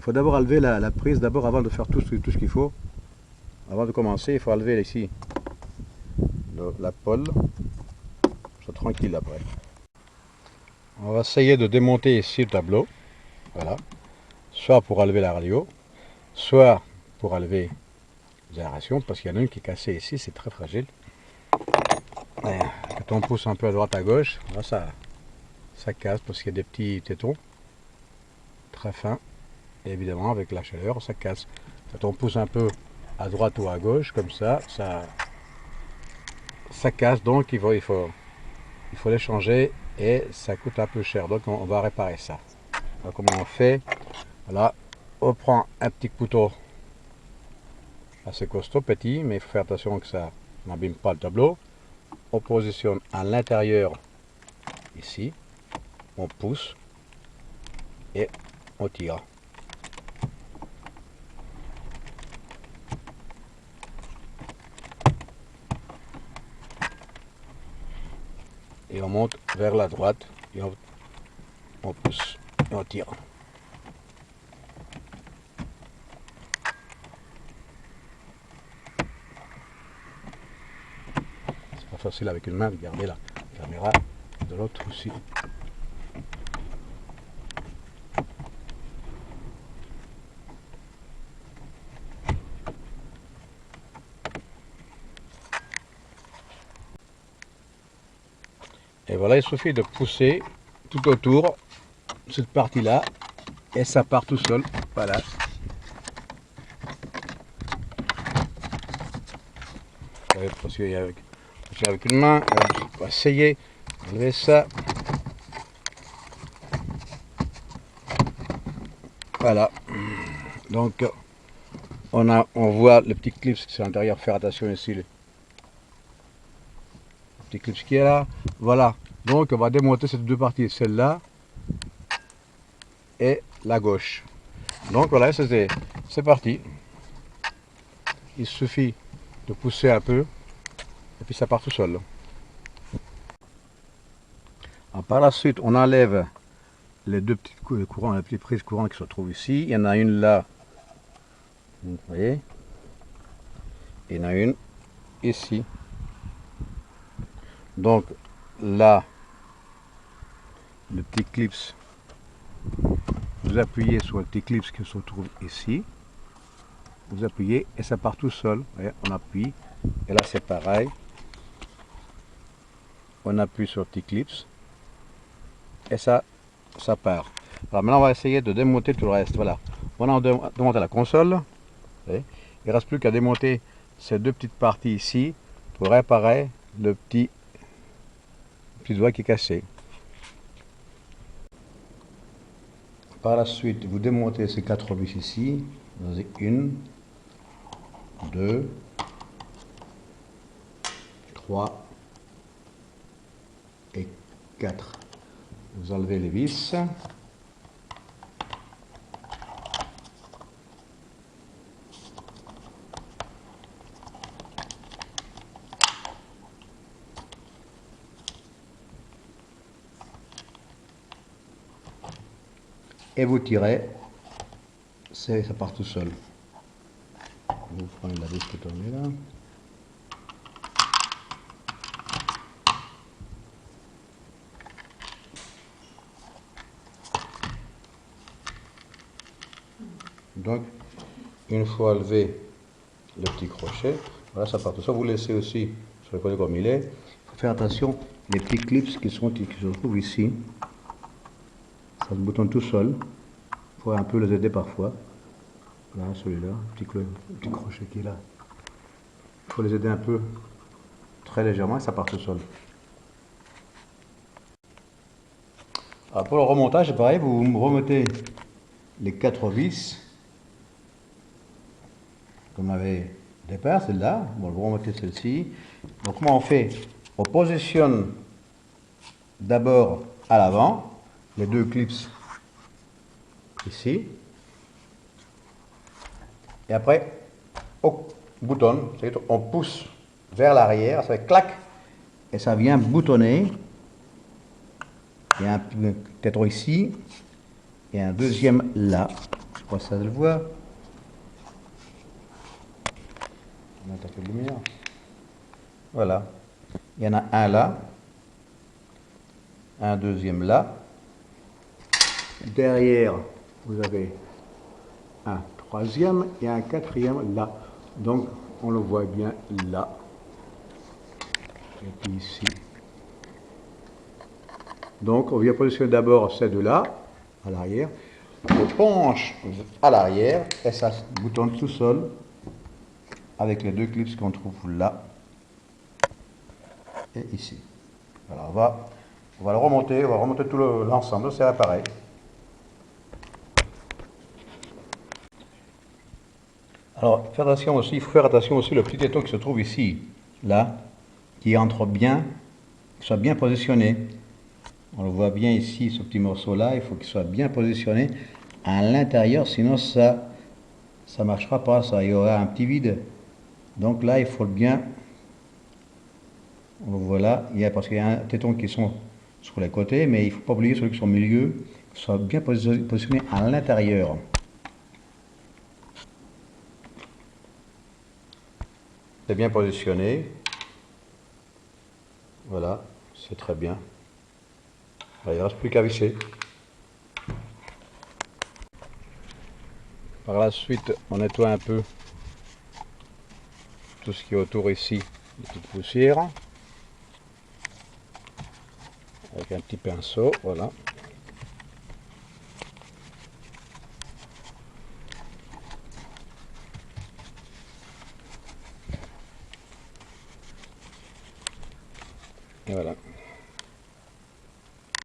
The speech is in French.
Il faut d'abord enlever la prise, d'abord avant de faire tout ce qu'il faut. Avant de commencer, il faut enlever ici la pôle. C'est tranquille après. On va essayer de démonter ici le tableau. Voilà. Soit pour enlever la radio, soit pour enlever les aérations, parce qu'il y en a une qui est cassée ici, c'est très fragile. Et quand on pousse un peu à droite à gauche, là, ça casse parce qu'il y a des petits tétons très fins. Et évidemment, avec la chaleur, ça casse. Quand on pousse un peu à droite ou à gauche, comme ça casse. Donc il faut les changer et ça coûte un peu cher. Donc on va réparer ça. Alors, comment on fait? Voilà, on prend un petit couteau assez costaud, petit, mais il faut faire attention que ça n'abîme pas le tableau. On positionne à l'intérieur, ici, on pousse et on tire. Et on monte vers la droite et on pousse et on tire. C'est pas facile avec une main de garder la caméra de l'autre aussi. Et voilà, il suffit de pousser tout autour cette partie-là et ça part tout seul. Voilà. Parce qu'avec une main, on va essayer d'enlever ça. Voilà. Donc on voit le petit clip qui est à l'intérieur. Faire attention ici, le petit clip qui est là. Voilà. Donc on va démonter ces deux parties, celle-là et la gauche. Donc voilà, c'est parti. Il suffit de pousser un peu et puis ça part tout seul. Alors, par la suite, on enlève les deux petites courants, les petites prises courant qui se trouvent ici. Il y en a une là, vous voyez, il y en a une ici. Donc là, le petit clip, vous appuyez sur le petit clip qui se trouve ici. Vous appuyez et ça part tout seul. Vous voyez, on appuie et là c'est pareil. On appuie sur le petit clip et ça part. Alors maintenant on va essayer de démonter tout le reste. Voilà. Voilà, on démonte la console. Il ne reste plus qu'à démonter ces deux petites parties ici pour réparer le petit doigt qui est cassé. Par la suite, vous démontez ces 4 vis ici. Vous avez 1, 2, 3 et 4. Vous enlevez les vis. Et vous tirez, ça part tout seul. Vous prenez la vis qui tourne là. Donc, une fois enlevé le petit crochet, voilà, ça part tout seul. Vous laissez aussi sur le côté comme il est. Il faut faire attention, les petits clips qui se trouvent ici, ça se boutonne tout seul. Il faut un peu les aider parfois. Là, celui-là, petit crochet qui est là. Il faut les aider un peu, très légèrement, et ça part tout seul. Alors pour le remontage, c'est pareil, vous remettez les 4 vis, comme on avait au départ, celle-là. Bon, vous remettez celle-ci. Donc comment on fait? On positionne d'abord à l'avant, les deux clips ici. Et après, on boutonne, c'est-à-dire on pousse vers l'arrière, ça fait clac, et ça vient boutonner. Il y a un tétron ici, et un deuxième là. pas si ça se voit. On va mettre un peu de lumière. Voilà. Il y en a un là. Un deuxième là. Derrière, vous avez un troisième et un quatrième là. Donc, on le voit bien là. Et puis ici. Donc, on vient positionner d'abord ces deux-là, à l'arrière. On penche à l'arrière et ça se boutonne tout seul avec les deux clips qu'on trouve là et ici. Alors, on va le remonter, on va remonter tout l'ensemble, c'est pareil. Alors, faire attention aussi, il faut faire attention aussi au petit étau qui se trouve ici, là, qui entre bien, qui soit bien positionné. On le voit bien ici, ce petit morceau-là, il faut qu'il soit bien positionné à l'intérieur, sinon ça ne marchera pas, ça, il y aura un petit vide. Donc là, il faut bien, voilà, parce qu'il y a un téton qui sont sur les côtés, mais il ne faut pas oublier ceux qui sont au milieu, qui soient bien positionnés à l'intérieur. C'est bien positionné. Voilà, c'est très bien. Il ne reste plus qu'à visser. Par la suite, on nettoie un peu tout ce qui est autour ici, les petites poussières. Avec un petit pinceau, voilà. Et voilà.